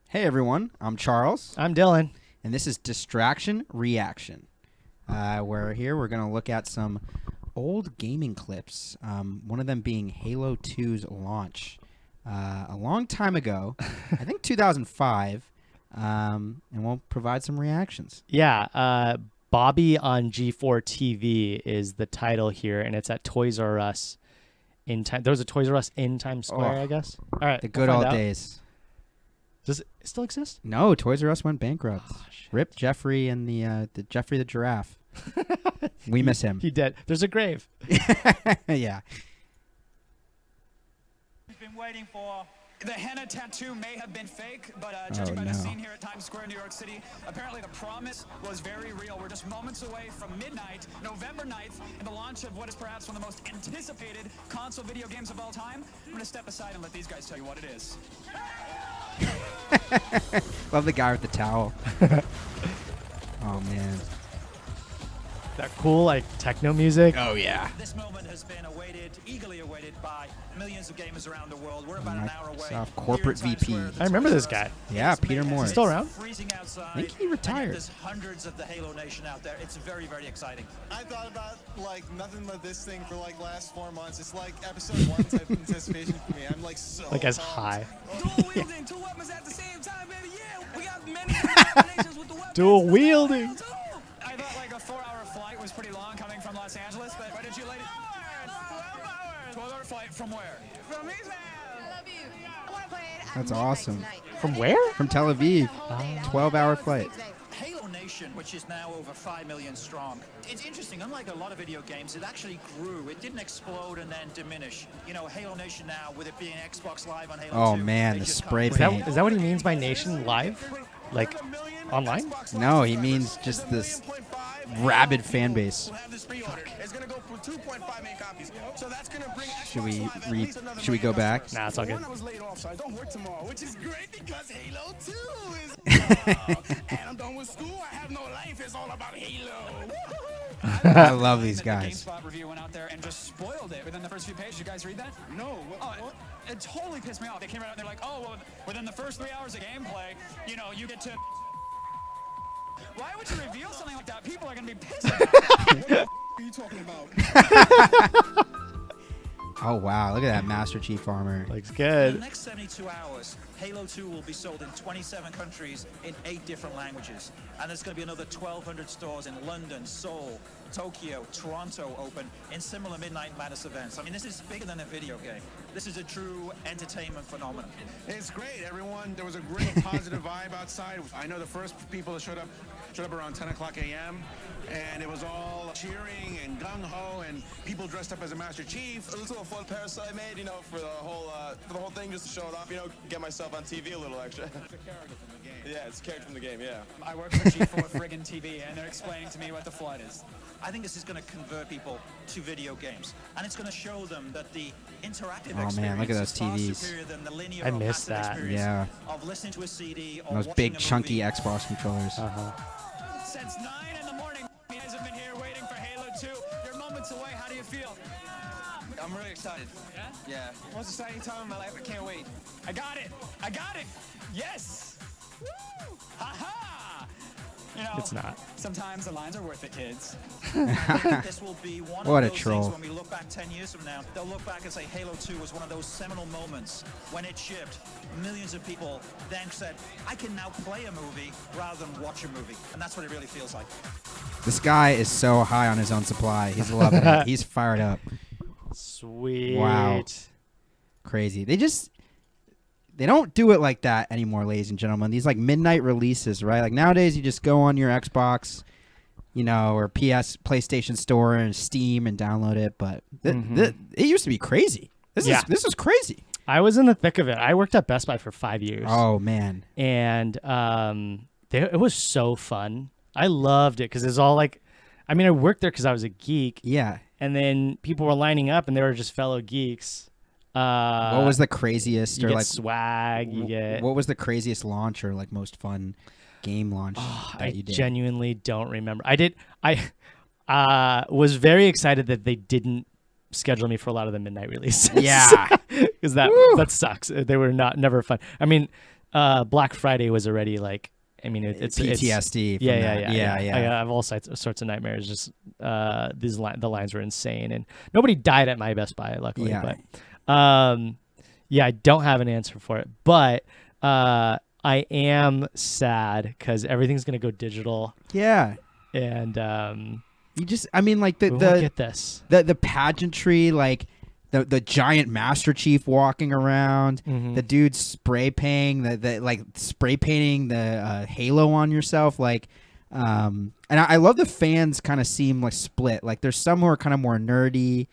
Hey everyone, I'm Charles, I'm Dylan. and this is Distraction Reaction. We're going to look at some old gaming clips, one of them being Halo 2's launch a long time ago, I think 2005, and we'll provide some reactions. Yeah, Bobby on G4 TV is the title here, and it's at Toys R Us in time. There was a Toys R Us in Times Square, Oh, I guess. All right, The good we'll old find out. days. Does it still exist? No, Toys R Us went bankrupt. Oh, shit. Rip Jeffrey and the Jeffrey the giraffe. We miss him. He dead. There's a grave. Yeah. We've been waiting for. The henna tattoo may have been fake, but judging by the no. scene here at Times Square, New York City, apparently the promise was very real. We're just moments away from midnight, November 9th, and the launch of what is perhaps one of the most anticipated console video games of all time. I'm going to step aside and let these guys tell you what it is. Love the guy with the towel. Oh, man. That cool, like, techno music. Oh, yeah. This moment has been awaited, eagerly awaited by millions of gamers around the world. We're about an hour away. Microsoft corporate Here in Times VP. Square, the I remember Toys this R guy. Us Yeah, is Peter mayhem. Moore. It's Still around? Freezing outside. I think he and yet retired. There's hundreds of the Halo Nation out there. It's very, very exciting. I thought about like nothing but this thing for like last 4 months. It's like episode 1 type of anticipation for me. I'm like so Like as pumped. high. Dual wielding, two weapons at the same time, baby. Yeah, we got many combinations with the weapons. Dual wielding. I thought like a 4-hour flight was pretty long coming from Los Angeles, but why did you lady? 12-hour flight from where? From Israel. I love you. I want to play it at That's midnight awesome. tonight. From where? From Tel Aviv. 12-hour flight. Halo Nation, which is now over 5 million strong. It's interesting, unlike a lot of video games, it actually grew. It didn't explode and then diminish. You know, Halo Nation now, with it being Xbox Live on Halo 2. Oh, man, they the just spray come- paint. Is that what he means by Nation Live? Like, online? No, he means just this rabid fan base. We'll have this pre-ordered. It's gonna go for 2.5 million copies. So that's gonna bring Should we Xbox Live at read? least another Should we go million back? customers. Nah, it's all good. One, I was laid off, so I don't work tomorrow, which is great because Halo 2 is. And I'm done with school. I have no life. It's all about Halo. I love these The guys. GameSpot review went out there and just spoiled it within the first few pages. You guys read that? No. Oh, it totally pissed me off. They came out and they're like, oh, well, within the first 3 hours of gameplay, you know, you get to. Why would you reveal something like that? People are going to be pissed about it. What are you talking about? Oh, wow. Look at that Master Chief armor. Looks In good. the next 72 hours, Halo 2 will be sold in 27 countries in 8 different languages. And there's going to be another 1,200 stores in London, Seoul, Tokyo, Toronto open in similar Midnight Madness events. I mean, this is bigger than a video game. This is a true entertainment phenomenon. It's great, everyone. There was a great positive vibe outside. I know the first people that showed up around 10 o'clock a.m. and it was all cheering and gung-ho and people dressed up as a Master Chief. A little fun parasite I made, you know, for the whole thing, just to show it off, you know, get myself on TV a little extra. It's a character from the game. Yeah, it's a character from the game, yeah. I work for G4 friggin' TV, and they're explaining to me what the flood is. I think this is going to convert people to video games, and it's going to show them that the interactive Oh, experience man, look at those is far TVs. superior than the linear I or miss passive that. experience Yeah. of listening to a CD or Those watching big, a chunky movie. Xbox controllers. Uh-huh. Since 9 in the morning, you guys have been here waiting for Halo 2. You're moments away. How do you feel? I'm really excited. Yeah? Yeah. Most exciting time in my life. I can't wait. I got it. I got it. Yes. Woo! Ha-ha! You know, It's not. sometimes the lines are worth it, kids. I think this will be one What a of those troll. things when we look back 10 years from now, they'll look back and say Halo 2 was one of those seminal moments when it shipped. Millions of people then said, I can now play a movie rather than watch a movie. And that's what it really feels like. This guy is so high on his own supply. He's loving it. He's fired up. Sweet. Wow. Crazy. They don't do it like that anymore, ladies and gentlemen. These like midnight releases, right? Like nowadays you just go on your Xbox, you know, or PlayStation Store and Steam and download it, but it used to be crazy. Yeah. This is crazy. I was in the thick of it. I worked at Best Buy for 5 years. Oh man. And it was so fun. I loved it because it's all like, I mean, I worked there because I was a geek, Yeah. and then people were lining up, and they were just fellow geeks. What was the craziest you or get like swag? You get. what was the craziest launch or like most fun game launch that I you did? genuinely don't remember. I was very excited that they didn't schedule me for a lot of the midnight releases. Yeah. because that sucks. They were never fun. I mean, Black Friday was already like, I mean, it's PTSD. yeah, from yeah, that. yeah, yeah. I have all sorts of nightmares. Just the lines were insane, and nobody died at my Best Buy, luckily. Yeah. But yeah, I don't have an answer for it, but I am sad because everything's gonna go digital, Yeah. and You just, I mean, like we won't the get this. the pageantry, like the giant Master Chief walking around, Mhm. the dude spray painting the Halo on yourself, like, and I love the fans kind of seem like split. Like there's some who are kind of more nerdy,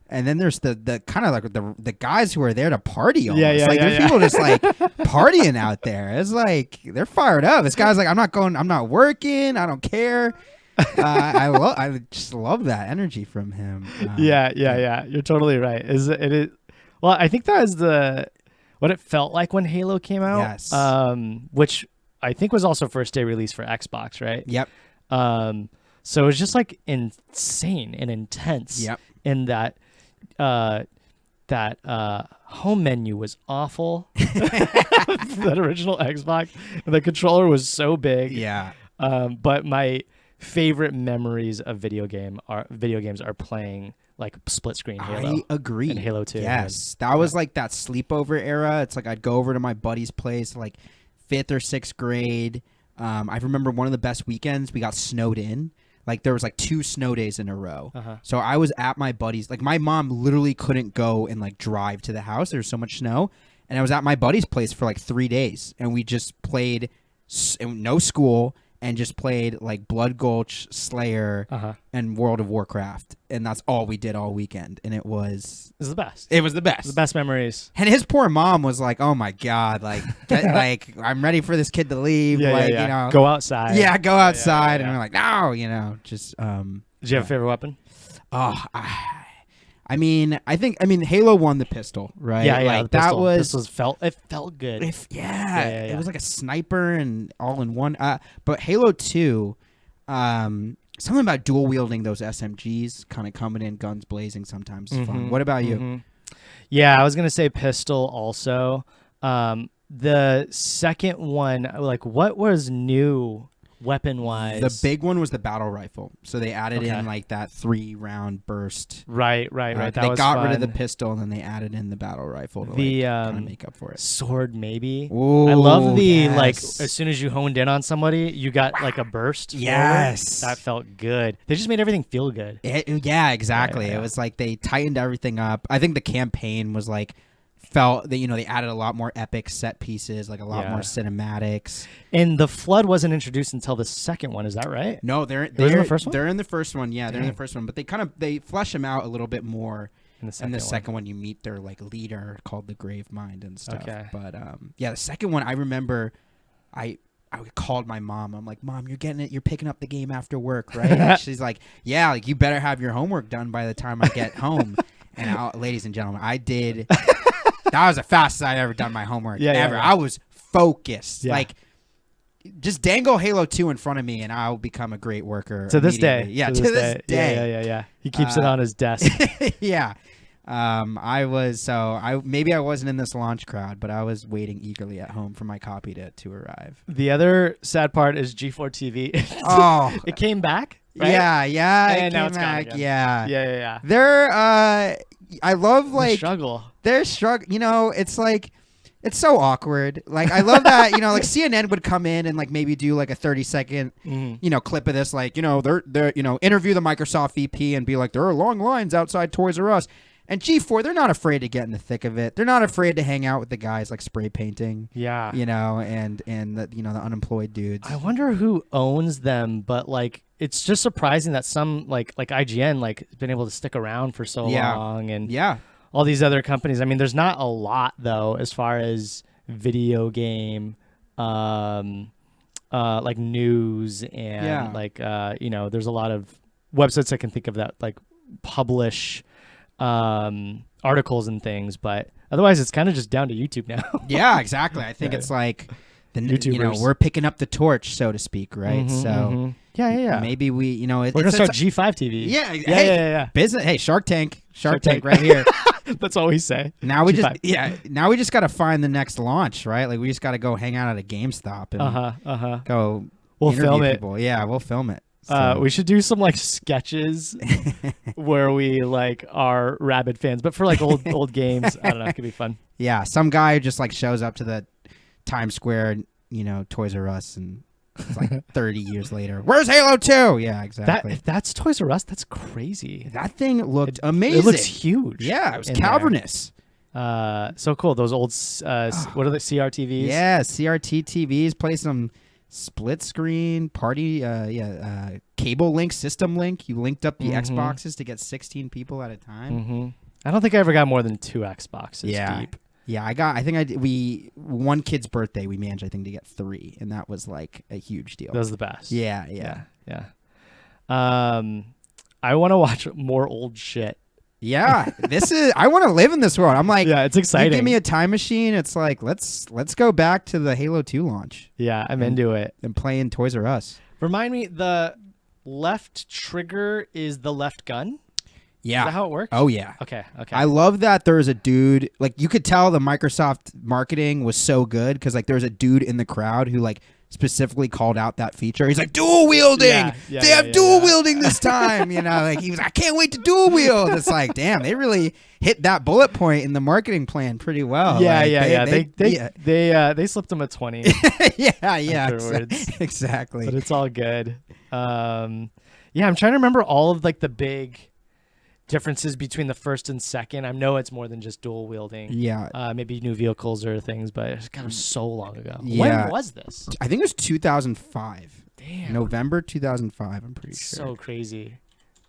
and then there's the kind of like the guys who are there to party. Almost. Yeah, like there's people just like partying out there. It's like they're fired up. This guy's like, I'm not working. I don't care. I just love that energy from him. Yeah. You're totally right. It? Well, I think that is what it felt like when Halo came out. Yes. Which I think was also first day release for Xbox, right? Yep. So it was just like insane and intense. Yep. In that home menu was awful. That original Xbox, and the controller was so big. Yeah. But my favorite memories of video games are playing like split screen Halo. I agree. And Halo 2. Yes. That was like that sleepover era. It's like I'd go over to my buddy's place like 5th or 6th grade. I remember one of the best weekends we got snowed in. Like there was like 2 snow days in a row. So I was at my buddy's. Like my mom literally couldn't go and like drive to the house. There was so much snow. And I was at my buddy's place for like 3 days. And we just played no school. And just played like Blood Gulch, Slayer, and World of Warcraft, and that's all we did all weekend. And it was the best. It was the best. The best memories. And his poor mom was like, "Oh my god, like, like I'm ready for this kid to leave. You know, go outside. Yeah, go outside." Yeah. And we're like, "No, you know, just." Did you have a favorite weapon? Oh, I mean, Halo won the pistol, right? Yeah, Like the that pistol. was. This felt good. It was like a sniper and all in one. But Halo 2, something about dual wielding those SMGs, kind of coming in guns blazing, sometimes is fun. What about you? Yeah, I was gonna say pistol also. The second one, like, what was new weapon wise? The big one was the battle rifle. So they added in like that 3-round burst. Right. That they was got fun. rid of the pistol and then they added in the battle rifle to kind of make up for it. Sword maybe. Ooh, I love the yes. like as soon as you honed in on somebody, you got like a burst. Yes. Forward. That felt good. They just made everything feel good. Yeah, exactly. Yeah. It was like they tightened everything up. I think the campaign was like felt that they added a lot more epic set pieces, like a lot more cinematics. And the Flood wasn't introduced until the second one. Is that right? No, they're in the first one. They're in the first one. Yeah, they're in the first one, but they flesh them out a little bit more. In the second one, you meet their like leader called the Grave Mind and stuff. Okay. But yeah, the second one, I remember, I called my mom. I'm like, "Mom, you're getting it. You're picking up the game after work, right?" And she's like, "Yeah, like you better have your homework done by the time I get home." And ladies and gentlemen, I did. That was the fastest I'd ever done my homework ever. Yeah. I was focused. Yeah. Like, just dangle Halo 2 in front of me, and I'll become a great worker. To this day. Yeah, to this day. Yeah. He keeps it on his desk. Yeah. I wasn't in this launch crowd, but I was waiting eagerly at home for my copy to arrive. The other sad part is G4 TV. Oh. It came back. Right? Yeah. And now came it's gone back. again. Yeah. Yeah. They're I love The like struggle. their struggle. It's like it's so awkward. Like I love that like CNN would come in and like maybe do like a 30-second clip of this, like they're interview the Microsoft VP and be like, there are long lines outside Toys R Us. And G4, they're not afraid to get in the thick of it. They're not afraid to hang out with the guys like spray painting. Yeah. And the the unemployed dudes. I wonder who owns them, but like it's just surprising that some like IGN like been able to stick around for so long, and all these other companies. I mean, there's not a lot though as far as video game like news and there's a lot of websites I can think of that like publish articles and things, but otherwise it's kind of just down to YouTube now. Yeah, exactly. I think it's like we're picking up the torch, so to speak, right? Yeah. Maybe we, we're gonna start G5 TV. Yeah. Yeah. Business. Hey, Shark Tank right here. That's all we say. Now we just G5. now we just got to find the next launch, right? Like we just got to go hang out at a GameStop and go. We'll interview film it. people. Yeah, we'll film it. So. We should do some like sketches where we like are rabid fans, but for like old games. I don't know. It could be fun. Yeah, some guy just like shows up to the Times Square, Toys R Us, and it's like 30 years later. Where's Halo 2? Yeah, exactly. If that's Toys R Us, that's crazy. That thing looked amazing. It looks huge. Yeah, it was cavernous. So cool. Those old what are the CRTVs? Yeah, CRT TVs. Play some split screen party. Cable link, system link. You linked up the Xboxes to get 16 people at a time. I don't think I ever got more than 2 Xboxes deep. Yeah, one kid's birthday, we managed, I think, to get 3, and that was like a huge deal. That was the best. Yeah. I want to watch more old shit. Yeah, I want to live in this world. I'm like, yeah, it's exciting. You give me a time machine, it's like, let's go back to the Halo 2 launch. Yeah, I'm into it. And play in Toys R Us. Remind me, the left trigger is the left gun? Yeah. Is that how it works? Oh, yeah. Okay. I love that there's a dude, like, you could tell the Microsoft marketing was so good because, like, there's a dude in the crowd who, like, specifically called out that feature. He's like, dual wielding! They have dual wielding this time! Like, he was I can't wait to dual wield! It's like, damn, they really hit that bullet point in the marketing plan pretty well. They slipped him a 20. yeah. Exactly. But it's all good. I'm trying to remember all of, like, the big differences between the first and second. I know it's more than just dual wielding. Yeah. Maybe new vehicles or things, but it's kind of so long ago. Yeah. When was this? I think it was 2005. Damn. November 2005, I'm pretty sure. So crazy.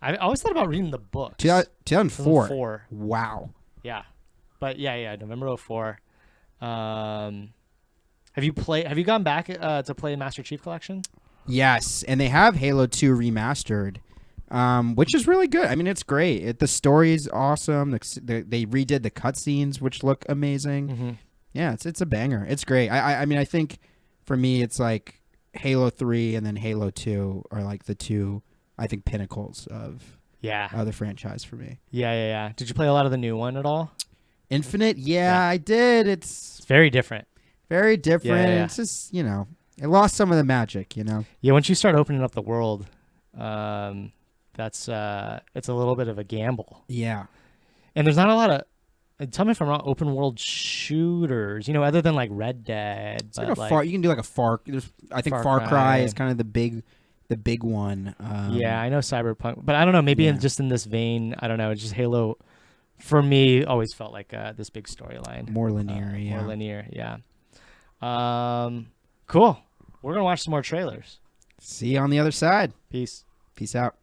I always thought about reading the books. 2004. Wow. Yeah. But yeah, November 04. Have you gone back to play Master Chief Collection? Yes, and they have Halo 2 remastered. Which is really good. I mean, it's great. The story is awesome. They redid the cutscenes, which look amazing. Yeah, it's a banger. It's great. I mean, I think for me, it's like Halo 3 and then Halo 2 are like the two, I think, pinnacles of the franchise for me. Yeah. Did you play a lot of the new one at all? Infinite? Yeah. I did. It's very different. Very different. Yeah. It's just, it lost some of the magic, Yeah, once you start opening up the world, it's a little bit of a gamble. Yeah. And there's not a lot of, tell me if I'm wrong, open world shooters, other than like Red Dead. It's like you can do like I think Far Cry is kind of the big one. Yeah, I know Cyberpunk, but I don't know, maybe just in this vein, I don't know, it's just Halo for me always felt like this big storyline. More linear, More linear, yeah. Cool. We're going to watch some more trailers. See you on the other side. Peace. Peace out.